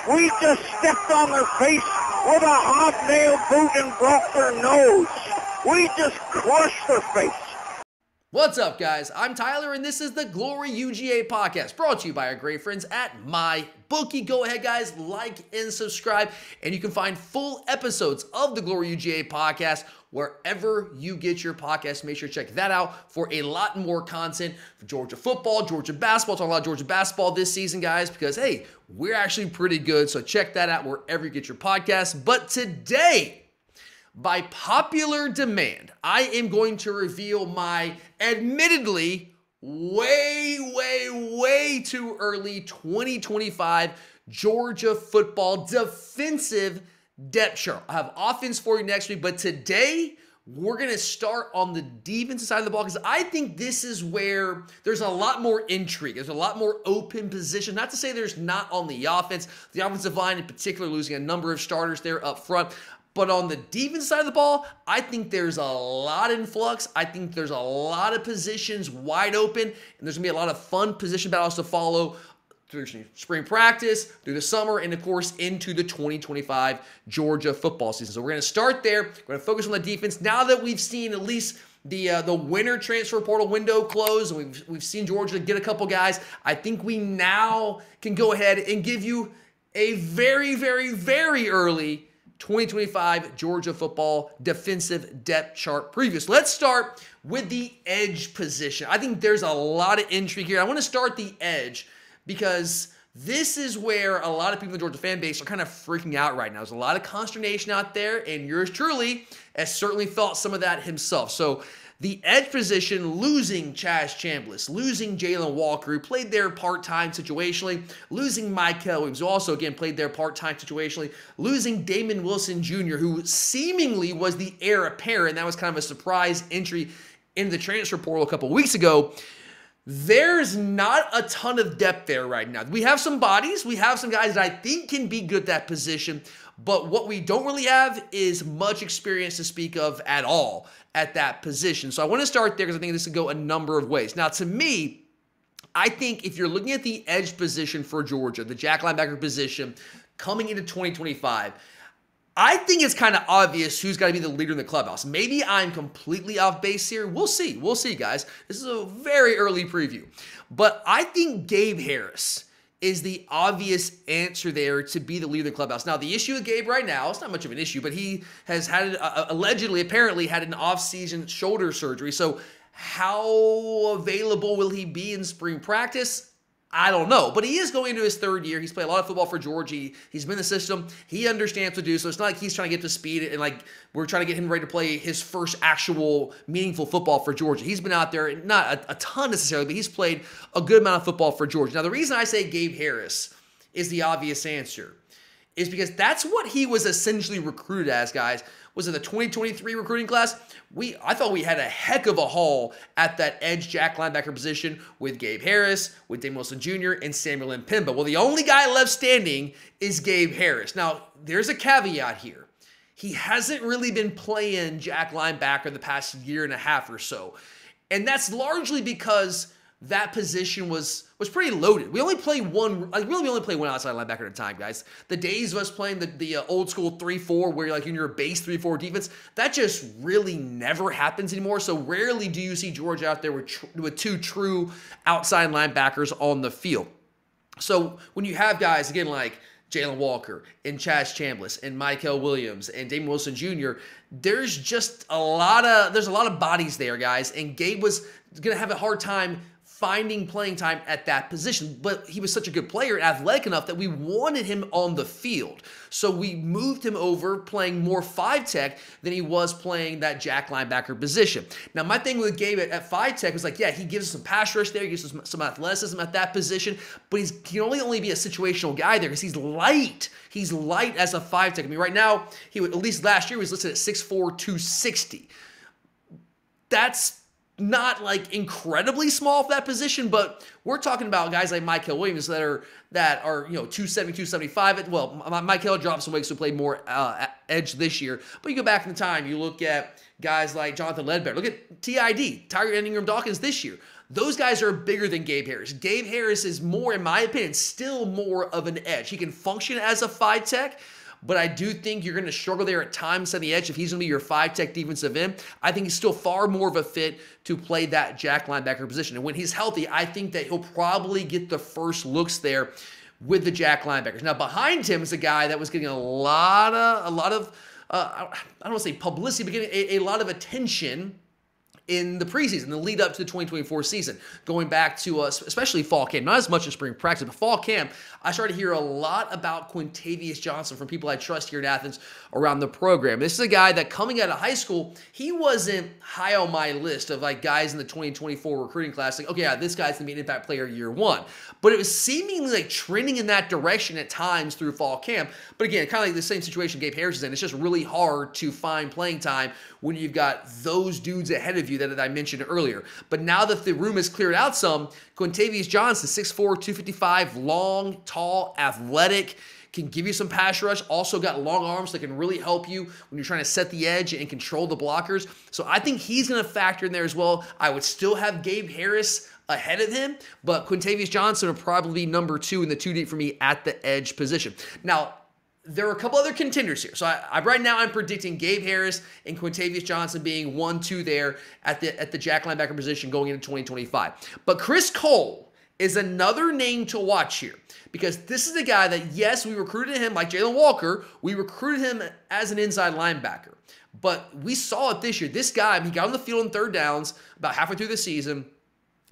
We just stepped on their face with a hobnail boot and broke their nose. We just crushed their face. What's up, guys? I'm Tyler, and this is the Glory UGA podcast, brought to you by our great friends at MyBookie. Go ahead, guys, like and subscribe, and you can find full episodes of the Glory UGA podcast wherever you get your podcast. Make sure to check that out for a lot more content for Georgia football, Georgia basketball. Talking about Georgia basketball this season, guys, because, hey, we're actually pretty good, so check that out wherever you get your podcast. But today, by popular demand, I am going to reveal my admittedly way too early 2025 Georgia football defensive depth chart. I have offense for you next week, but today we're going to start on the defensive side of the ball because I think this is where there's a lot more intrigue. There's a lot more open position. Not to say there's not on the offense. The offensive line in particular losing a number of starters there up front. But on the defense side of the ball, I think there's a lot in flux. I think there's a lot of positions wide open, and there's going to be a lot of fun position battles to follow through spring practice, through the summer, and, of course, into the 2025 Georgia football season. So we're going to start there. We're going to focus on the defense. Now that we've seen at least the winter transfer portal window close, and we've seen Georgia get a couple guys, I think we now can go ahead and give you a very early 2025 Georgia football defensive depth chart preview. So let's start with the edge position. I think there's a lot of intrigue here. I want to start the edge because this is where a lot of people in the Georgia fan base are kind of freaking out right now. There's a lot of consternation out there, and yours truly has certainly felt some of that himself. So the edge position, losing Chaz Chambliss, losing Jalen Walker, who played there part-time situationally, losing Michael Williams, who also, again, played there part-time situationally, losing Damon Wilson Jr., who seemingly was the heir apparent. That was kind of a surprise entry in the transfer portal a couple weeks ago. There's not a ton of depth there right now. We have some bodies. We have some guys that I think can be good at that position, but what we don't really have is much experience to speak of at all at that position. So I want to start there because I think this could go a number of ways. Now, to me, I think if you're looking at the edge position for Georgia, the jack linebacker position coming into 2025, I think it's kind of obvious who's got to be the leader in the clubhouse. Maybe I'm completely off base here. We'll see. We'll see, guys. This is a very early preview. But I think Gabe Harris is the obvious answer there to be the leader of the clubhouse. Now, the issue with Gabe right now, it's not much of an issue, but he has had, apparently had an off-season shoulder surgery. So how available will he be in spring practice? I don't know, but he is going into his third year. He's played a lot of football for Georgia. He's been in the system. He understands what to do, so it's not like he's trying to get to speed and like we're trying to get him ready to play his first actual meaningful football for Georgia. He's been out there, not a ton necessarily, but he's played a good amount of football for Georgia. Now, the reason I say Gabe Harris is the obvious answer is because that's what he was essentially recruited as, guys. Was it the 2023 recruiting class? I thought we had a heck of a haul at that edge jack linebacker position with Gabe Harris, with Damon Wilson Jr., and Samuel Mpemba. Well, the only guy left standing is Gabe Harris. Now, there's a caveat here. He hasn't really been playing jack linebacker the past year and a half or so. And that's largely because that position was pretty loaded. We only play one, we only play one outside linebacker at a time, guys. The days of us playing the old school 3-4 where you're like in your base 3-4 defense, that just really never happens anymore. So rarely do you see Georgia out there with two true outside linebackers on the field. So when you have guys, again, like Jalen Walker and Chaz Chambliss and Michael Williams and Damon Wilson Jr., there's just a lot of bodies there, guys. And Gabe was going to have a hard time finding playing time at that position, but he was such a good player and athletic enough that we wanted him on the field. So we moved him over playing more 5-tech than he was playing that jack linebacker position. Now, my thing with Gabe at 5-tech was like, yeah, he gives us some pass rush there, he gives us some athleticism at that position, but he can only be a situational guy there because he's light. He's light as a 5-tech. I mean, right now, at least last year, he was listed at 6'4", 260. That's not like incredibly small for that position, but we're talking about guys like Michael Williams that are 270, 275. Well, Michael dropped some weight, so played more edge this year. But you go back in the time, you look at guys like Jonathan Ledbetter. Look at TID, Tiger Ingram Dawkins this year. Those guys are bigger than Gabe Harris. Gabe Harris is more, in my opinion, still more of an edge. He can function as a 5-tech, but I do think you're going to struggle there at times on the edge if he's going to be your 5-tech defensive end. I think he's still far more of a fit to play that jack linebacker position. And when he's healthy, I think that he'll probably get the first looks there with the jack linebackers. Now, behind him is a guy that was getting a lot of I don't want to say publicity, but getting a lot of attention in the preseason, the lead up to the 2024 season, going back to especially fall camp, not as much in spring practice, but fall camp, I started to hear a lot about Quintavious Johnson from people I trust here in Athens around the program. This is a guy that coming out of high school, he wasn't high on my list of like guys in the 2024 recruiting class, like, okay, yeah, this guy's gonna be an impact player year one. But it was seemingly like trending in that direction at times through fall camp. But again, kind of like the same situation Gabe Harris is in. It's just really hard to find playing time when you've got those dudes ahead of you that I mentioned earlier. But now that the room has cleared out some, Quintavious Johnson, 6'4", 255, long, tall, athletic, can give you some pass rush, also got long arms that can really help you when you're trying to set the edge and control the blockers. So I think he's going to factor in there as well. I would still have Gabe Harris ahead of him, but Quintavious Johnson would probably be number 2 in the 2 deep for me at the edge position. Now, there are a couple other contenders here. So right now I'm predicting Gabe Harris and Quintavious Johnson being 1-2 there at the jack linebacker position going into 2025. But Chris Cole is another name to watch here because this is a guy that, yes, we recruited him like Jalen Walker. We recruited him as an inside linebacker. But we saw it this year. This guy, he got on the field on third downs about halfway through the season.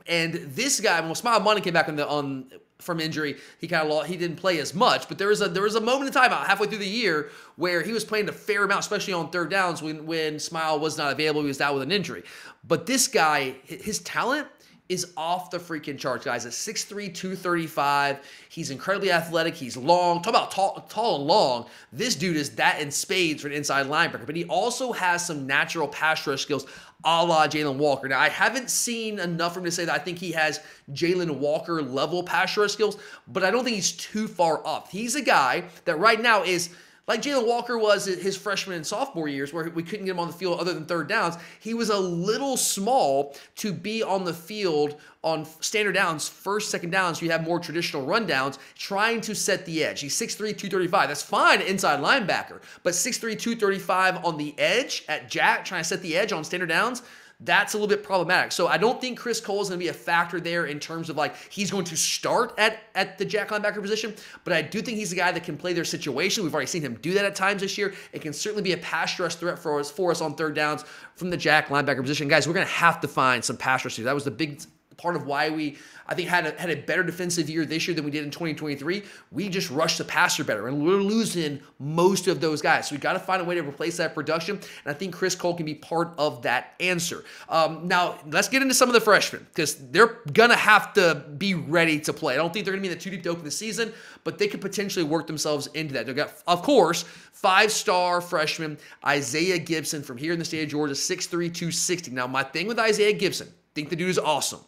And this guy, when Smile Money came back from injury, he didn't play as much. But there was a moment in time about halfway through the year where he was playing a fair amount, especially on third downs when Smile was not available. He was out with an injury. But this guy, his talent is off the freaking charts, guys. At 6'3", 235, he's incredibly athletic. He's long. Talk about tall and long. This dude is that in spades for an inside linebacker. But he also has some natural pass rush skills a la Jalen Walker. Now, I haven't seen enough for him to say that I think he has Jalen Walker level pass rush skills, but I don't think he's too far up. He's a guy that right now is like Jalen Walker was his freshman and sophomore years where we couldn't get him on the field other than third downs. He was a little small to be on the field on standard downs, first, second downs. You have more traditional rundowns trying to set the edge. He's 6'3", 235. That's fine inside linebacker, but 6'3", 235 on the edge at jack, trying to set the edge on standard downs, that's a little bit problematic. So I don't think Chris Cole is going to be a factor there in terms of like he's going to start at the jack linebacker position, but I do think he's a guy that can play their situation. We've already seen him do that at times this year. It can certainly be a pass rush threat for us on third downs from the jack linebacker position. Guys, we're going to have to find some pass rushers. That was the big part of why we, I think, had a better defensive year this year than we did in 2023. We just rushed the passer better, and we're losing most of those guys. So we got to find a way to replace that production, and I think Chris Cole can be part of that answer. Now, let's get into some of the freshmen, because they're going to have to be ready to play. I don't think they're going to be in the 2 deep to open the season, but they could potentially work themselves into that. They've got, of course, 5-star freshman Isaiah Gibson from here in the state of Georgia, 6'3", 260. Now, my thing with Isaiah Gibson, think the dude is awesome.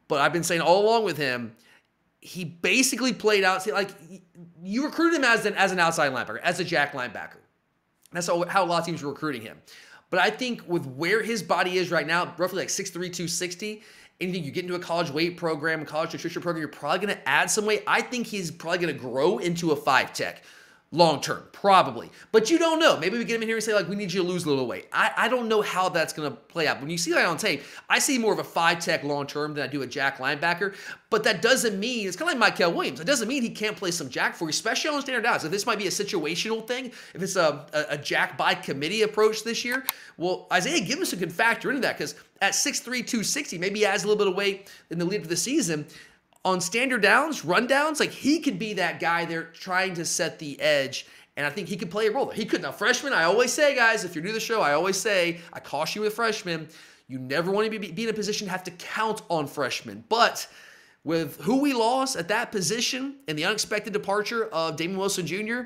But I've been saying all along with him, he basically played out, like you recruited him as an outside linebacker, as a jack linebacker. That's how a lot of teams were recruiting him. But I think with where his body is right now, roughly like 6'3", 260, anything you get into a college weight program, a college nutrition program, you're probably going to add some weight. I think he's probably going to grow into a 5-tech. Long term, probably. But you don't know. Maybe we get him in here and say, like, we need you to lose a little weight. I don't know how that's going to play out. When you see that on tape, I see more of a 5-tech long term than I do a jack linebacker. But that doesn't mean, it's kind of like Michael Williams. It doesn't mean he can't play some jack for you, especially on standard downs. If this might be a situational thing, if it's a jack by committee approach this year, well, Isaiah Gibson can factor into that because at 6'3", 260, maybe he adds a little bit of weight in the lead up to the season. On standard downs, rundowns, like he could be that guy there trying to set the edge, and I think he could play a role there. He could. Now, freshmen, I always say, guys, if you're new to the show, I always say, I caution you with freshmen, you never want to be in a position to have to count on freshmen. But with who we lost at that position and the unexpected departure of Damon Wilson Jr.,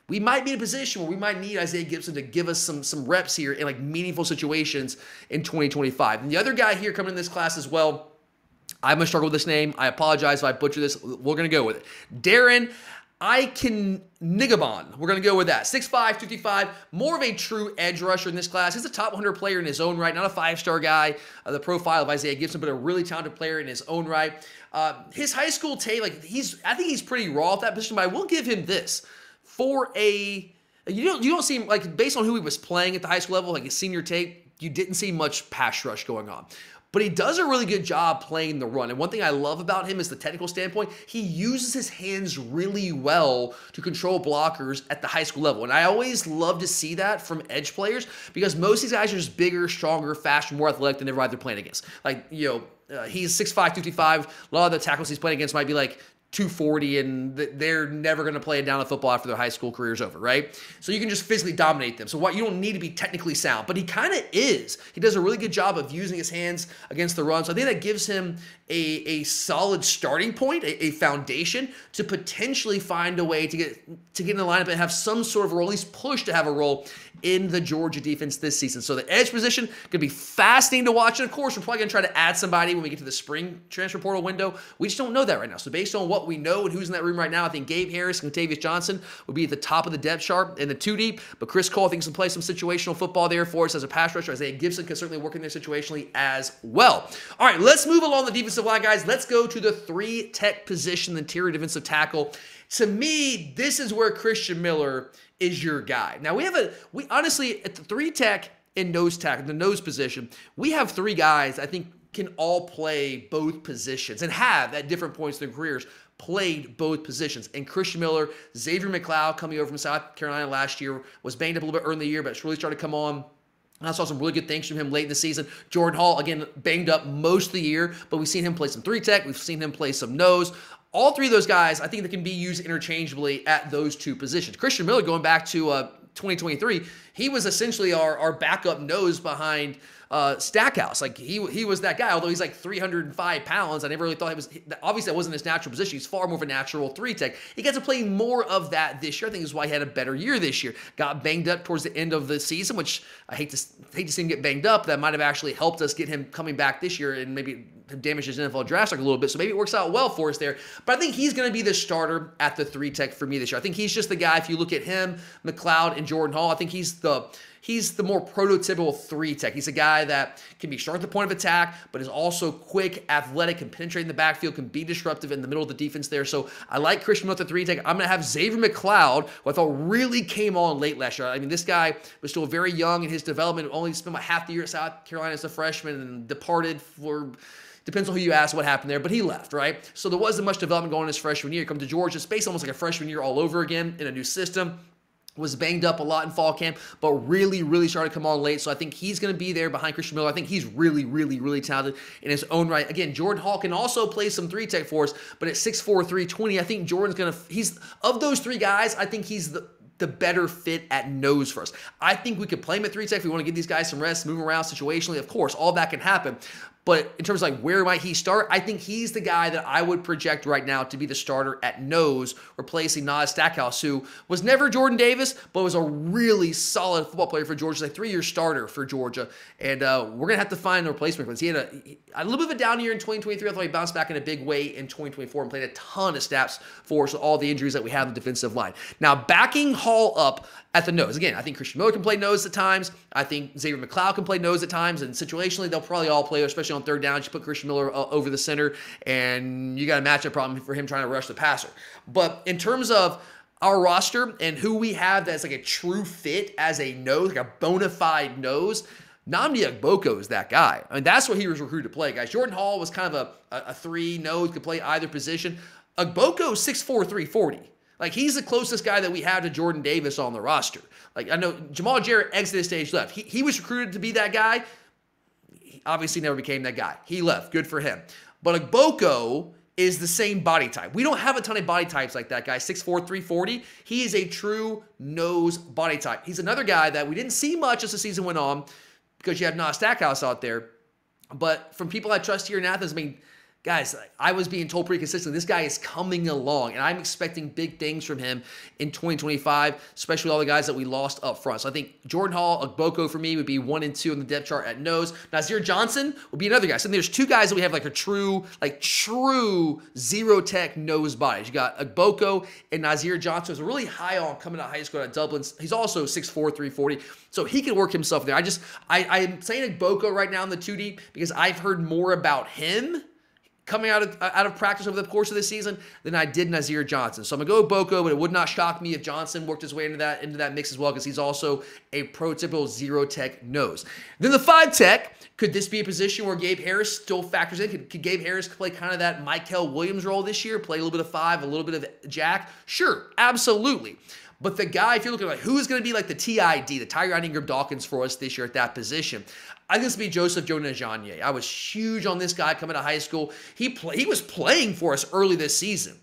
we might be in a position where we might need Isaiah Gibson to give us some reps here in like meaningful situations in 2025. And the other guy here coming in this class as well, I'm going to struggle with this name. I apologize if I butcher this. We're going to go with it. Darren Nigabon. We're going to go with that. 6'5", 255, more of a true edge rusher in this class. He's a top 100 player in his own right, not a five-star guy. The profile of Isaiah Gibson, but a really talented player in his own right. His high school tape, I think he's pretty raw at that position, but I will give him this. You don't see him, based on who he was playing at the high school level, his senior tape, you didn't see much pass rush going on. But he does a really good job playing the run. And one thing I love about him is the technical standpoint. He uses his hands really well to control blockers at the high school level. And I always love to see that from edge players because most of these guys are just bigger, stronger, faster, more athletic than everybody they're playing against. He's 6'5", 255. A lot of the tackles he's playing against might be 240, and they're never going to play down the football after their high school career's over, right? So you can just physically dominate them. So you don't need to be technically sound, but he kind of is. He does a really good job of using his hands against the run. So I think that gives him a solid starting point, a foundation to potentially find a way to get in the lineup and have some sort of role, at least push to have a role in the Georgia defense this season. So the edge position going to be fascinating to watch. And of course, we're probably going to try to add somebody when we get to the spring transfer portal window. We just don't know that right now. So based on what we know and who's in that room right now, I think Gabe Harris and Contavious Johnson would be at the top of the depth chart in the 2 deep. But Chris Cole, I think, can play some situational football there for us as a pass rusher. Isaiah Gibson can certainly work in there situationally as well. All right, let's move along the defensive line, guys. Let's go to the 3 tech position, the interior defensive tackle. To me, this is where Christian Miller is your guy. Now, we honestly, at the 3 tech and nose tackle, the nose position, we have 3 guys I think can all play both positions and have, at different points in their careers, played both positions. And Christian Miller, Xavier McLeod, coming over from South Carolina last year, was banged up a little bit early in the year, but it's really started to come on. I saw some really good things from him late in the season. Jordan Hall, again, banged up most of the year, but we've seen him play some 3 tech. We've seen him play some nose. All 3 of those guys, I think they can be used interchangeably at those 2 positions. Christian Miller, going back to 2023, he was essentially our backup nose behind Stackhouse. He was that guy, although he's 305 pounds. I never really thought obviously that wasn't his natural position. He's far more of a natural 3 tech. He got to play more of that this year. I think that's why he had a better year this year. Got banged up towards the end of the season, which I hate to see him get banged up. That might have actually helped us get him coming back this year and maybe damage his NFL draft stock a little bit. So maybe it works out well for us there. But I think he's going to be the starter at the 3 tech for me this year. I think he's just the guy. If you look at him, McLeod, and Jordan Hall, I think he's the more prototypical 3 tech. He's a guy that can be sharp at the point of attack, but is also quick, athletic, can penetrate in the backfield, can be disruptive in the middle of the defense there. So I like Christian Miller at the 3 tech. I'm going to have Xavier McLeod, who I thought really came on late last year. I mean, this guy was still very young in his development, only spent about half the year at South Carolina as a freshman and departed for... Depends on who you ask what happened there, but he left, right? So there wasn't much development going on his freshman year. Come to Georgia, it's based almost like a freshman year all over again in a new system. Was banged up a lot in fall camp, but really, really started to come on late. So I think he's going to be there behind Christian Miller. I think he's really, really, really talented in his own right. Again, Jordan Hall can also play some 3 tech for us, but at 6'4", 320, I think Jordan's going to, of those 3 guys, I think he's the better fit at nose for us. I think we could play him at 3 tech if we want to give these guys some rest, move around situationally. Of course, all that can happen. But in terms of where might he start, I think he's the guy that I would project right now to be the starter at nose, replacing Nas Stackhouse, who was never Jordan Davis, but was a really solid football player for Georgia. He's a 3-year starter for Georgia. And we're going to have to find a replacement for this. He had a little bit of a down year in 2023. I thought he bounced back in a big way in 2024 and played a ton of snaps for us with all the injuries that we have in the defensive line. Now, backing Hall up at the nose. Again, I think Christian Miller can play nose at times. I think Xavier McLeod can play nose at times. And situationally, they'll probably all play, especially on 3rd down. You put Christian Miller over the center, and you got a matchup problem for him trying to rush the passer. But in terms of our roster and who we have that's a true fit as a nose, a bona fide nose, Nnamdi Ogboko is that guy. I mean, that's what he was recruited to play, guys. Jordan Hall was kind of a 3 nose, could play either position. Ogboko is 6'4", 340. He's the closest guy that we have to Jordan Davis on the roster. I know Jamal Jarrett exited stage left. He was recruited to be that guy. He obviously never became that guy. He left. Good for him. But Ogboko is the same body type. We don't have a ton of body types like that guy, 6'4", 340. He is a true nose body type. He's another guy that we didn't see much as the season went on because you have Nas Stackhouse out there. But from people I trust here in Athens, I mean, Guys, I was being told pretty consistently, this guy is coming along, and I'm expecting big things from him in 2025, especially with all the guys that we lost up front. So I think Jordan Hall, Ogboko for me would be 1 and 2 on the depth chart at nose. Nazir Johnson would be another guy. So there's two guys that we have like a true zero tech nose bodies. You got Ogboko and Nazir Johnson, who's really high on coming out of high school at Dublin. He's also 6'4", 340. So he can work himself there. I'm saying Ogboko right now in the 2 deep because I've heard more about him coming out of practice over the course of the season than I did Nazir Johnson. So I'm going to go Boko, but it would not shock me if Johnson worked his way into that mix as well because he's also a prototypical zero tech nose. Then the 5 tech, could this be a position where Gabe Harris still factors in? Could Gabe Harris play kind of that Michael Williams role this year, play a little bit of 5, a little bit of Jack? Sure, absolutely. But the guy, if you're looking at like who is going to be like the TID, the Tyron Ingram Dawkins for us this year at that position, I think it's going to be Joseph Jonah-Janye. I was huge on this guy coming to high school. He was playing for us early this season,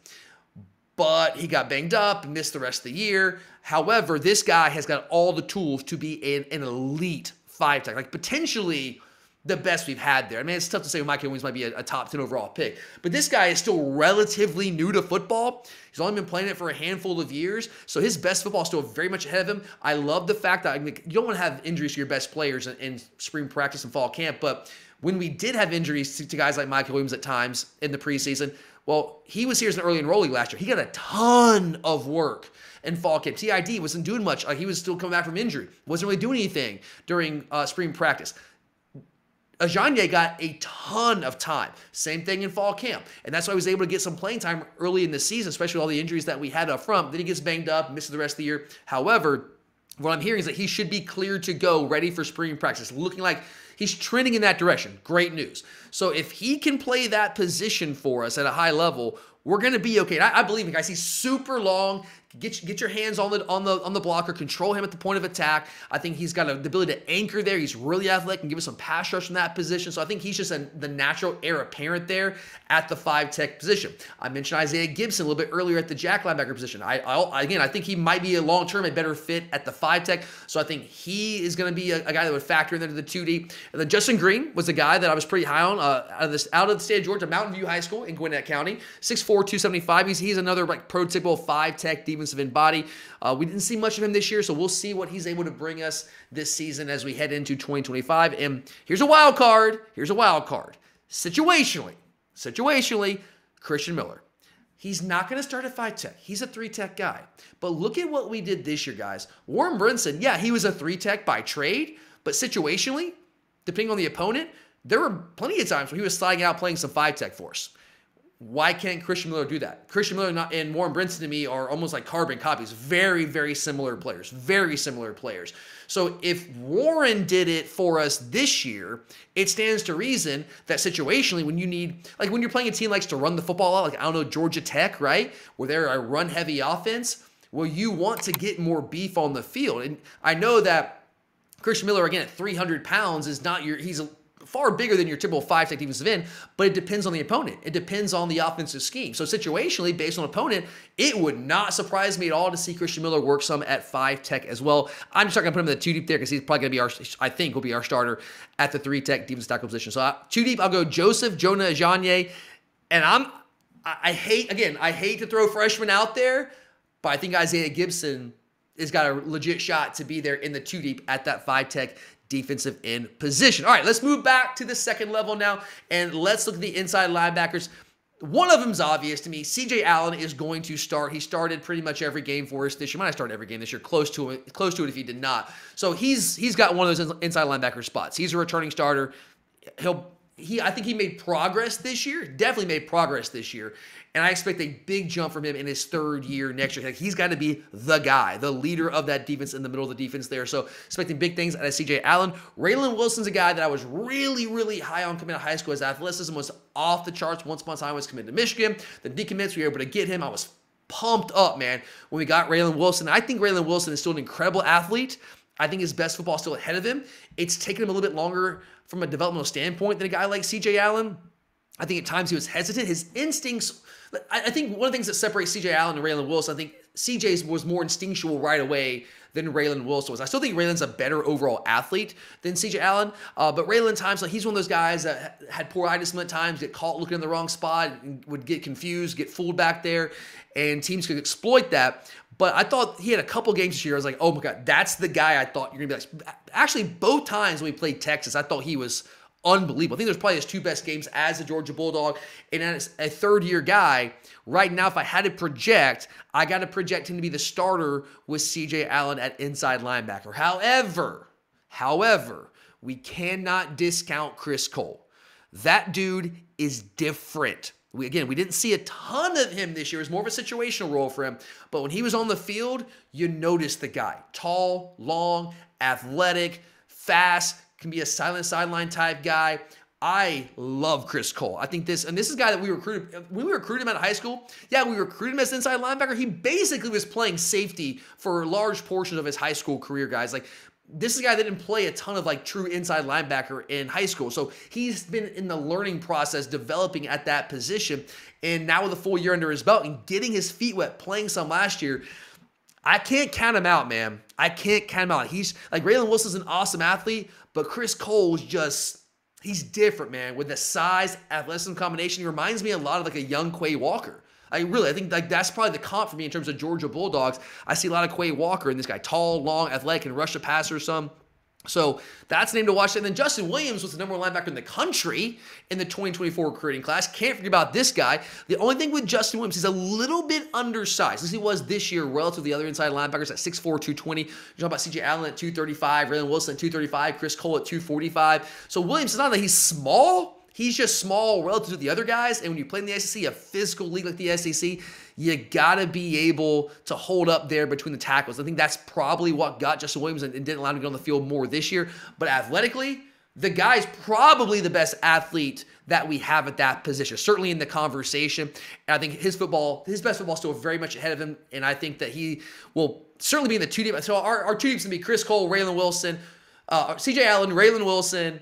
but he got banged up and missed the rest of the year. However, this guy has got all the tools to be an elite 5 tech, like potentially the best we've had there. I mean, it's tough to say Michael Williams might be a top 10 overall pick, but this guy is still relatively new to football. He's only been playing it for a handful of years, so his best football is still very much ahead of him. I love the fact that you don't want to have injuries to your best players in spring practice and fall camp, but when we did have injuries to guys like Michael Williams at times in the preseason, well, he was here as an early enrollee last year. He got a ton of work in fall camp. TID wasn't doing much. He was still coming back from injury. Wasn't really doing anything during spring practice. Ajanye got a ton of time. Same thing in fall camp. And that's why he was able to get some playing time early in the season, especially with all the injuries that we had up front. Then he gets banged up, misses the rest of the year. However, what I'm hearing is that he should be cleared to go, ready for spring practice. Looking like he's trending in that direction. Great news. So if he can play that position for us at a high level, we're going to be okay. And I believe him, guys. He's super long. Get your hands on the blocker, control him at the point of attack. I think he's got the ability to anchor there. He's really athletic and give us some pass rush from that position. So I think he's just the natural heir apparent there at the 5 tech position. I mentioned Isaiah Gibson a little bit earlier at the jack linebacker position. I think he might be a long-term a better fit at the 5 tech. So I think he is going to be a guy that would factor in there to the 2 deep. And then Justin Green was a guy that I was pretty high on out of the state of Georgia, Mountain View High School in Gwinnett County. 6'4", 275. He's another like prototypical 5 tech defensive end body. We didn't see much of him this year, so we'll see what he's able to bring us this season as we head into 2025. And here's a wild card. Situationally, Christian Miller. He's not going to start at 5 tech. He's a 3 tech guy. But look at what we did this year, guys. Warren Brinson, yeah, he was a 3 tech by trade, but situationally, depending on the opponent, there were plenty of times where he was sliding out playing some 5 tech for us. Why can't Christian Miller do that? Christian Miller and Warren Brinson to me are almost like carbon copies. Very, very similar players. Very similar players. So if Warren did it for us this year, it stands to reason that situationally when you need, like when you're playing a team that likes to run the football out, like I don't know, Georgia Tech, right? Where they're a run-heavy offense, well, you want to get more beef on the field. And I know that Christian Miller, again, at 300 pounds is not he's far bigger than your typical 5 tech defensive end, but it depends on the opponent. It depends on the offensive scheme. So situationally, based on opponent, it would not surprise me at all to see Christian Miller work some at 5 tech as well. I'm just not going to put him in the 2 deep there because he's probably going to be I think will be our starter at the 3 tech defensive tackle position. So 2 deep, I'll go Joseph Jonah-Janye. And I hate to throw freshmen out there, but I think Isaiah Gibson has got a legit shot to be there in the 2 deep at that 5 tech defensive end position. All right, let's move back to the second level now, and let's look at the inside linebackers. One of them is obvious to me. CJ Allen is going to start. He started pretty much every game for us this year. Might have started every game this year, close to it if he did not. So he's got one of those inside linebacker spots. He's a returning starter. I think he made progress this year, definitely made progress this year, and I expect a big jump from him in his 3rd year next year. Like, he's got to be the guy, the leader of that defense in the middle of the defense there. So expecting big things out of CJ Allen. Raylan Wilson's a guy that I was really, really high on coming out of high school. His athleticism was off the charts once upon a time. He was committed to Michigan. The decommits, we were able to get him. I was pumped up, man, when we got Raylan Wilson. I think Raylan Wilson is still an incredible athlete. I think his best football is still ahead of him. It's taken him a little bit longer from a developmental standpoint than a guy like CJ Allen. I think at times he was hesitant. His instincts, I think one of the things that separates C.J. Allen and Raylan Wilson, I think C.J.'s was more instinctual right away than Raylan Wilson was. I still think Raylan's a better overall athlete than C.J. Allen, but Raylan times, like he's one of those guys that had poor eye discipline at times, get caught looking in the wrong spot, and would get confused, get fooled back there, and teams could exploit that. But I thought he had a couple games this year. I was like, oh my God, that's the guy I thought you're going to be like. Actually, both times when we played Texas, I thought he was unbelievable. I think there's probably his 2 best games as a Georgia Bulldog. And as a third-year guy, right now, if I had to project, I got to project him to be the starter with C.J. Allen at inside linebacker. However, we cannot discount Chris Cole. That dude is different. We didn't see a ton of him this year. It was more of a situational role for him. But when he was on the field, you noticed the guy. Tall, long, athletic, fast, can be a silent sideline type guy. I love Chris Cole. I think this is a guy that we recruited. When we recruited him out of high school, we recruited him as inside linebacker. He basically was playing safety for large portions of his high school career, guys. Like, this is a guy that didn't play a ton of like true inside linebacker in high school. So he's been in the learning process, developing at that position. And now with a full year under his belt and getting his feet wet, playing some last year, I can't count him out, man. I can't count him out. He's like, Raylan Wilson's an awesome athlete, but Chris Cole's just, he's different, man. With the size, athleticism combination, he reminds me a lot of like a young Quay Walker. I think like that's probably the comp for me in terms of Georgia Bulldogs. I see a lot of Quay Walker in this guy, tall, long, athletic, can rush a passer some. So that's the name to watch. And then Justin Williams was the number 1 linebacker in the country in the 2024 recruiting class. Can't forget about this guy. The only thing with Justin Williams, he's a little bit undersized, as he was this year relative to the other inside linebackers at 6'4", 220. You're talking about C.J. Allen at 235, Raylan Wilson at 235, Chris Cole at 245. So Williams, it's not that he's small. He's just small relative to the other guys. And when you play in the SEC, a physical league like the SEC, you got to be able to hold up there between the tackles. I think that's probably what got Justin Williams and didn't allow him to get on the field more this year. But athletically, the guy's probably the best athlete that we have at that position, certainly in the conversation. And I think his best football is still very much ahead of him. And I think that he will certainly be in the 2 deep. So our 2 deeps going to be Chris Cole, Raylan Wilson, C.J. Allen, Raylan Wilson,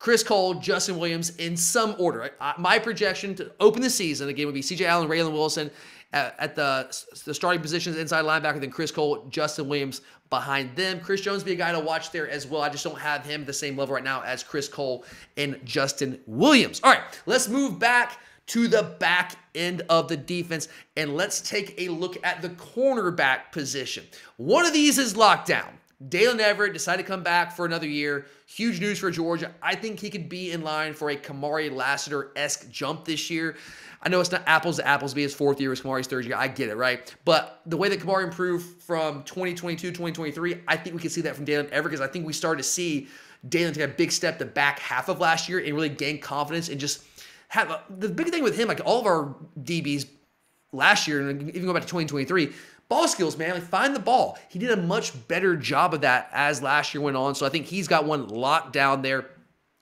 Chris Cole, Justin Williams in some order. My projection to open the season, again, would be C.J. Allen, Raylan Wilson at the starting positions, inside linebacker, then Chris Cole, Justin Williams behind them. Chris Jones be a guy to watch there as well. I just don't have him the same level right now as Chris Cole and Justin Williams. All right, let's move back to the back end of the defense, and let's take a look at the cornerback position. One of these is locked down. Dalen Everett decided to come back for another year. Huge news for Georgia. I think he could be in line for a Kamari Lassiter-esque jump this year. I know it's not apples to apples to be his 4th year, it's Kamari's 3rd year. I get it, right? But the way that Kamari improved from 2022, 2023, I think we can see that from Dalen Everett, because I think we started to see Dalen take a big step the back half of last year and really gain confidence and just have the big thing with him, like all of our DBs last year, and even go back to 2023, ball skills, man. Like, find the ball. He did a much better job of that as last year went on. So I think he's got one locked down there.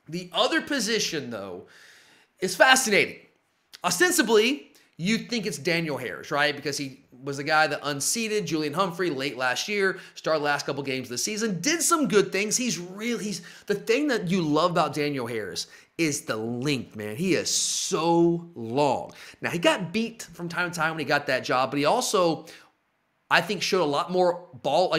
The other position, though, is fascinating. Ostensibly, you think it's Daniel Harris, right? Because he was the guy that unseated Julian Humphrey late last year, started the last couple games of the season, did some good things. He's the thing that you love about Daniel Harris is the length, man. He is so long. Now, he got beat from time to time when he got that job, but he also, I think, showed a lot more ball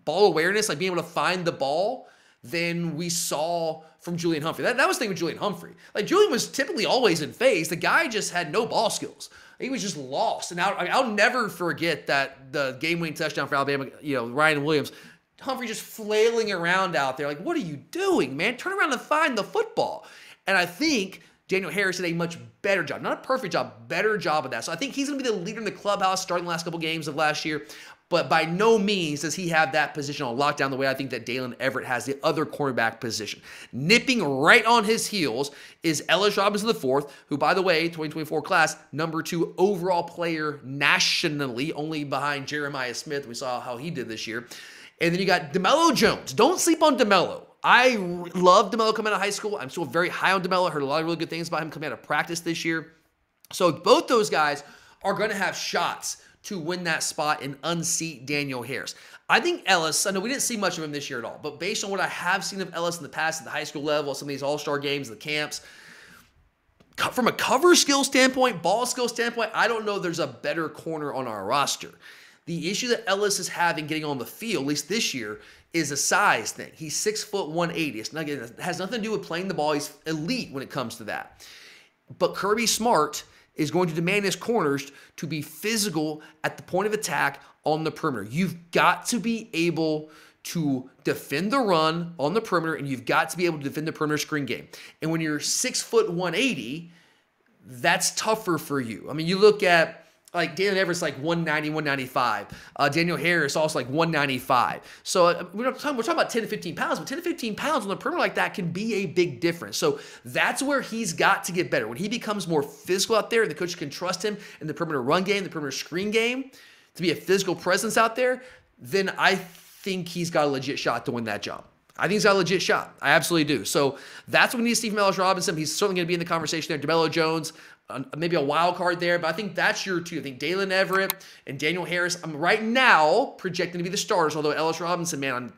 awareness, like being able to find the ball than we saw from Julian Humphrey. That was the thing with Julian Humphrey. Like, Julian was typically always in phase. The guy just had no ball skills. He was just lost. And I'll never forget that the game-winning touchdown for Alabama, Ryan Williams, Humphrey just flailing around out there. Like, what are you doing, man? Turn around and find the football. And I think Daniel Harris did a much better job. Not a perfect job, better job of that. So I think he's going to be the leader in the clubhouse starting the last couple games of last year. But by no means does he have that position on lockdown the way I think that Dalen Everett has the other cornerback position. Nipping right on his heels is Ellis Robinson IV, who, by the way, 2024 class, number 2 overall player nationally, only behind Jeremiah Smith. We saw how he did this year. And then you got DeMello Jones. Don't sleep on DeMello. I love DeMello coming out of high school. I'm still very high on DeMello. Heard a lot of really good things about him coming out of practice this year. So both those guys are going to have shots to win that spot and unseat Daniel Harris. I think Ellis, I know we didn't see much of him this year at all, but based on what I have seen of Ellis in the past at the high school level, some of these all-star games, the camps, From a cover skill standpoint, ball skill standpoint, I don't know there's a better corner on our roster. The issue that Ellis is having getting on the field, at least this year, is a size thing. He's 6 foot 180. It has nothing to do with playing the ball. He's elite when it comes to that. But Kirby Smart is going to demand his corners to be physical at the point of attack on the perimeter. You've got to be able to defend the run on the perimeter, and you've got to be able to defend the perimeter screen game. And when you're 6 foot 180, that's tougher for you. I mean, you look at like Daniel Everett's like 190, 195. Daniel Harris also like 195. So we're talking about 10 to 15 pounds, but 10 to 15 pounds on the perimeter like that can be a big difference. So that's where he's got to get better. When he becomes more physical out there and the coach can trust him in the perimeter run game, the perimeter screen game, to be a physical presence out there, then I think he's got a legit shot to win that job. I think he's got a legit shot. I absolutely do. So that's what we need Stephen Ellis Robinson. He's certainly going to be in the conversation there. DeMello Jones, maybe a wild card there, but I think that's your two. I think Dalen Everett and Daniel Harris, I'm right now projecting to be the starters, although Ellis Robinson, man,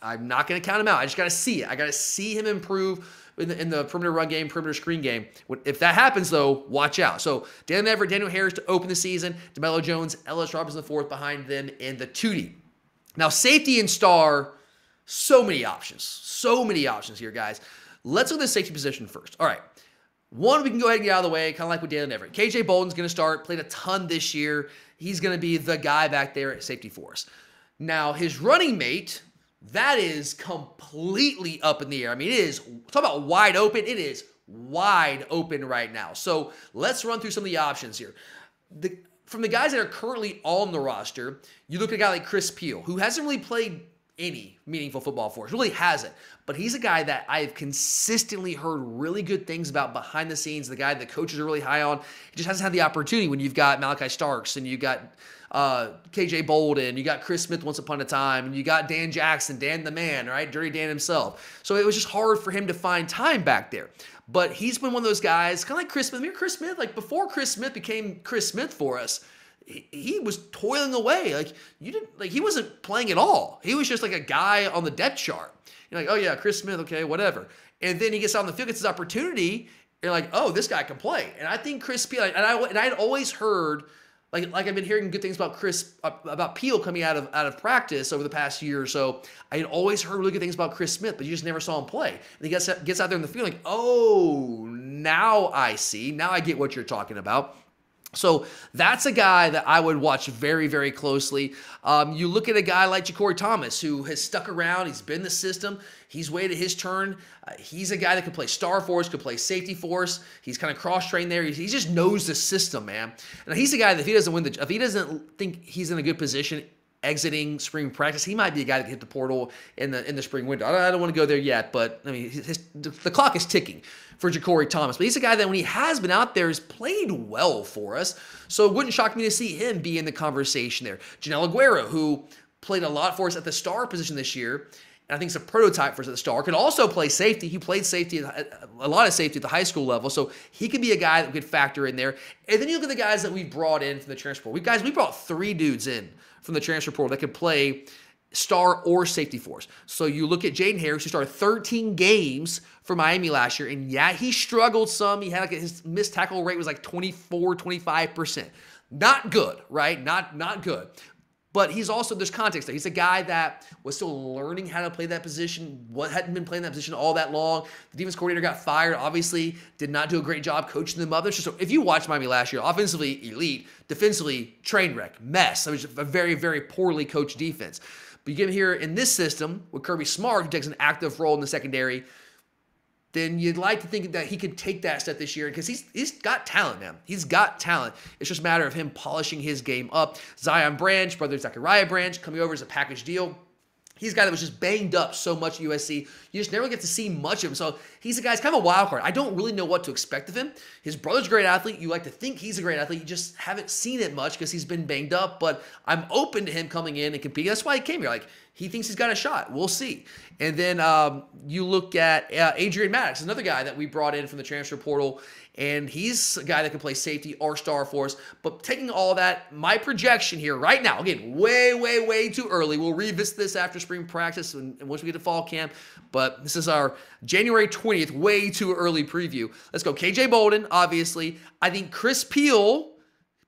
I'm not going to count him out. I just got to see it. I got to see him improve in the perimeter run game, perimeter screen game. If that happens, though, watch out. So Dalen Everett, Daniel Harris to open the season, DeMello Jones, Ellis Robinson the fourth behind them in the 2D. Now, safety and star, so many options here, guys. Let's look at the safety position first. All right. One, we can go ahead and get out of the way, kind of like with Dalen Everett. KJ Bolden's going to start, played a ton this year. He's going to be the guy back there at safety for us. Now, his running mate, that is completely up in the air. I mean, it is, talk about wide open. It is wide open right now. So let's run through some of the options here. From the guys that are currently on the roster, you look at a guy like Chris Peel, who hasn't really played any meaningful football for us, really hasn't. But he's a guy that I've consistently heard really good things about behind the scenes, the guy that coaches are really high on. He just hasn't had the opportunity when you've got Malachi Starks and you've got KJ Bolden, you got Chris Smith once upon a time, and you got Dan Jackson, Dan the man, right? Dirty Dan himself. So it was just hard for him to find time back there. But he's been one of those guys, kind of like Chris Smith. Remember Chris Smith? Like before Chris Smith became Chris Smith for us, he was toiling away. He wasn't playing at all. He was just like a guy on the depth chart. You're like, oh yeah, Chris Smith, okay, whatever. And then he gets out on the field, gets his opportunity. You're like, oh, this guy can play. And I think Chris Peel, and I'd always heard, like I've been hearing good things about Peel coming out of practice over the past year or so. I had always heard really good things about Chris Smith, but you just never saw him play. And he gets out there in the field like, oh, now I see. Now I get what you're talking about. So that's a guy that I would watch very, very closely. You look at a guy like Ja'Cory Thomas, who has stuck around. He's been in the system. He's waited his turn. He's a guy that could play star for us, could play safety for us. He's kind of cross-trained there. He just knows the system, man. And he's a guy that if he doesn't think he's in a good position exiting spring practice, he might be a guy that can hit the portal in the spring window. I don't want to go there yet, but I mean, the clock is ticking for Ja'Cory Thomas. But he's a guy that when he has been out there has played well for us. So it wouldn't shock me to see him be in the conversation there. Janelle Aguero, who played a lot for us at the star position this year, and I think it's a prototype for us at the star, could also play safety. He played safety, a lot of safety at the high school level, so he could be a guy that could factor in there. And then you look at the guys that we brought in from the transfer portal. We brought 3 dudes in from the transfer portal that could play star or safety for us. So you look at Jaden Harris, who started 13 games for Miami last year, and yeah, he struggled some. He had his missed tackle rate was like 24, 25%. Not good, right? Not good. But he's also, there's context there. He's a guy that was still learning how to play that position, hadn't been playing that position all that long. The defense coordinator got fired, obviously did not do a great job coaching them up. So if you watched Miami last year, offensively elite, defensively train wreck, mess. It was a very, very poorly coached defense. But you get him here in this system with Kirby Smart, who takes an active role in the secondary, then you'd like to think that he could take that step this year because he's got talent, man. He's got talent. It's just a matter of him polishing his game up. Zion Branch, brother Zachariah Branch, coming over as a package deal. He's a guy that was just banged up so much at USC. You just never get to see much of him. So he's a guy, it's kind of a wild card. I don't really know what to expect of him. His brother's a great athlete. You like to think he's a great athlete. You just haven't seen it much because he's been banged up. But I'm open to him coming in and competing. That's why he came here. Like, he thinks he's got a shot. We'll see. And then you look at Adrian Maddox, another guy that we brought in from the transfer portal, and he's a guy that can play safety or star for us. But taking all that, my projection here right now, again, way too early. We'll revisit this after spring practice and once we get to fall camp. But this is our January 20th, way too early preview. Let's go. KJ Bolden, obviously. I think Chris Peel,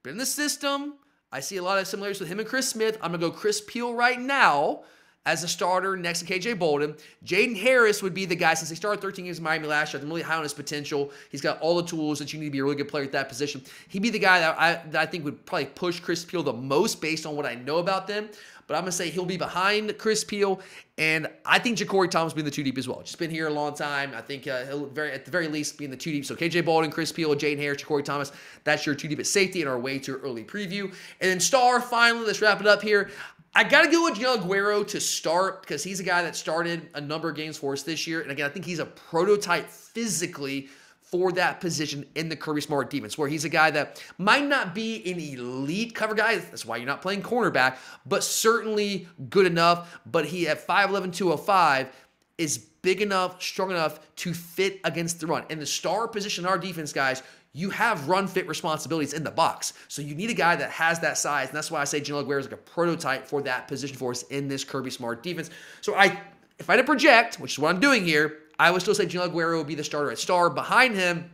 been in the system. I see a lot of similarities with him and Chris Smith. I'm going to go Chris Peel right now as a starter next to KJ Bolden. Jaden Harris would be the guy, since he started 13 games in Miami last year. I'm really high on his potential. He's got all the tools that you need to be a really good player at that position. He'd be the guy that I think would probably push Chris Peel the most based on what I know about them. But I'm going to say he'll be behind Chris Peel, and I think Ja'Cory Thomas will be in the 2 deep as well. Just been here a long time. I think he'll at the very least be in the 2 deep. So KJ Bolden, Chris Peel, Jaden Harris, Ja'Cory Thomas, that's your 2 deep at safety in our way too early preview. And then star, finally, let's wrap it up here. I got to go with Gianni Aguero to start because he's a guy that started a number of games for us this year. And again, I think he's a prototype physically for that position in the Kirby Smart defense, where he's a guy that might not be an elite cover guy. That's why you're not playing cornerback, but certainly good enough. But he at 5'11", 205 is big enough, strong enough to fit against the run. And the star position in our defense, guys, you have run-fit responsibilities in the box. So you need a guy that has that size, and that's why I say Gianni Aguero is like a prototype for that position for us in this Kirby Smart defense. So if I had to project, which is what I'm doing here, I would still say Gianni Aguero would be the starter at star. Behind him,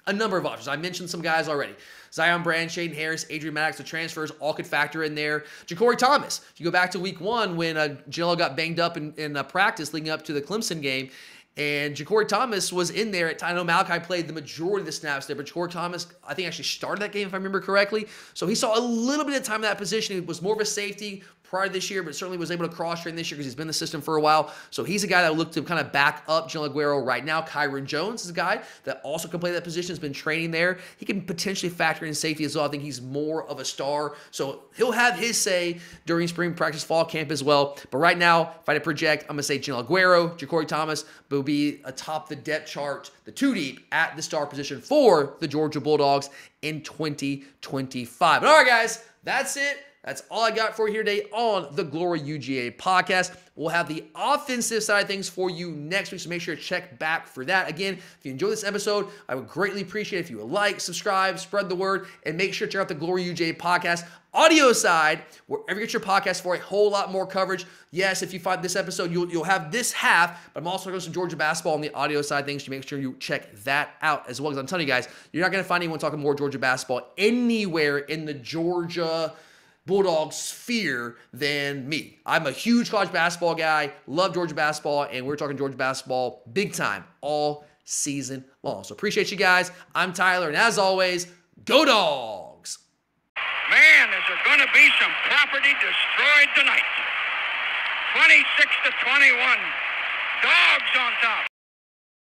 a number of options. I mentioned some guys already. Zion Brand, Shaden Harris, Adrian Maddox, the transfers all could factor in there. Ja'Cory Thomas. If you go back to week 1 when Jello got banged up in practice leading up to the Clemson game, and Ja'Cory Thomas was in there. I know Malachi played the majority of the snaps there, but Ja'Cory Thomas, I think, actually started that game, if I remember correctly. So he saw a little bit of time in that position. He was more of a safety prior to this year, but certainly was able to cross-train this year because he's been in the system for a while. So he's a guy that looked to kind of back up Gianni Aguero right now. Kyron Jones is a guy that also can play that position, has been training there. He can potentially factor in safety as well. I think he's more of a star. So he'll have his say during spring practice, fall camp as well. But right now, if I had to project, I'm going to say Gianni Aguero, Ja'Cory Thomas will be atop the depth chart, the 2 deep at the star position for the Georgia Bulldogs in 2025. But all right, guys, that's it. That's all I got for you here today on the Glory UGA podcast. We'll have the offensive side of things for you next week, so make sure to check back for that. Again, if you enjoyed this episode, I would greatly appreciate it if you would like, subscribe, spread the word, and make sure to check out the Glory UGA podcast audio side, wherever you get your podcast, for a whole lot more coverage. Yes, if you find this episode, you'll have this half, but I'm also going to some Georgia basketball on the audio side of things, so make sure you check that out as well. Because I'm telling you guys, you're not going to find anyone talking more Georgia basketball anywhere in the Georgia Bulldog sphere than me. I'm a huge college basketball guy, love Georgia basketball, and we're talking Georgia basketball big time all season long. So appreciate you guys. I'm Tyler, and as always, go Dogs! Man, is there going to be some property destroyed tonight. 26-21. Dogs on top.